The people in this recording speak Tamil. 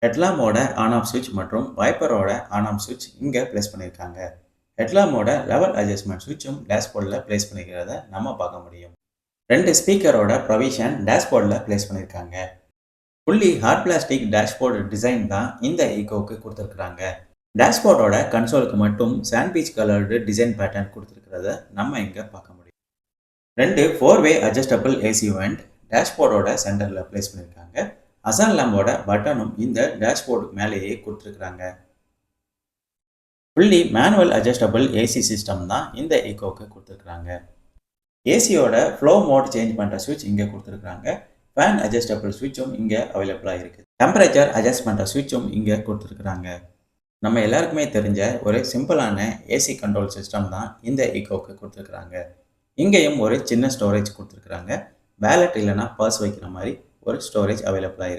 ஹெட்லாமோட ஆன் ஆஃப் சுவிட்ச் மற்றும் வைப்பரோட ஆன் ஆஃப் சுவிட்ச் இங்கே ப்ளேஸ் பண்ணியிருக்காங்க. ஹெட்லாமோட லெவல் அட்ஜஸ்ட்மெண்ட் சுவிட்சும் டேஷ்போர்டில் ப்ளேஸ் பண்ணிக்கிறத நம்ம பார்க்க முடியும். 2 ஸ்பீக்கரோட ப்ரொவிஷன் டேஷ்போர்டில் ப்ளேஸ் பண்ணியிருக்காங்க. Fully hard plastic dashboard design தான் இந்த ஈகோவுக்கு கொடுத்துருக்குறாங்க. டேஷ்போர்டோட கன்சோலுக்கு மட்டும் சாண்ட்விச் கலர்டு டிசைன் பேட்டர்ன் கொடுத்துருக்கிறத நம்ம இங்கே பார்க்க முடியும். 2 4-வே அட்ஜஸ்டபிள் ஏசி வெண்ட் டேஷ்போர்டோட சென்டரில் ப்ளேஸ் பண்ணியிருக்காங்க. அசான் லேம்போட பட்டனும் இந்த டேஷ்போர்டு மேலேயே கொடுத்துருக்குறாங்க. Fully manual adjustable AC system தான் இந்த ஈகோவுக்கு கொடுத்துருக்குறாங்க. ஏசியோட ஃப்ளோ மோட் சேஞ்ச் பண்ணுற சுவிட்ச் இங்கே கொடுத்துருக்குறாங்க. ஃபேன் அட்ஜஸ்டபிள் சுவிட்சும் இங்கே அவைலபிளாக இருக்குது. டெம்பரேச்சர் அட்ஜஸ்ட் பண்ணுற சுவிட்சும் இங்கே கொடுத்துருக்குறாங்க. நம்ம எல்லாருக்குமே தெரிஞ்ச ஒரு சிம்பிளான ஏசி கண்ட்ரோல் சிஸ்டம் தான் இந்த ஈகோவுக்கு கொடுத்துருக்குறாங்க. இங்கேயும் ஒரு சின்ன ஸ்டோரேஜ் கொடுத்துருக்குறாங்க. வேலட் இல்லைனா பர்ஸ் வைக்கிற மாதிரி ஒரு ஸ்டோரேஜ் அவைலபிளாக இருக்குது.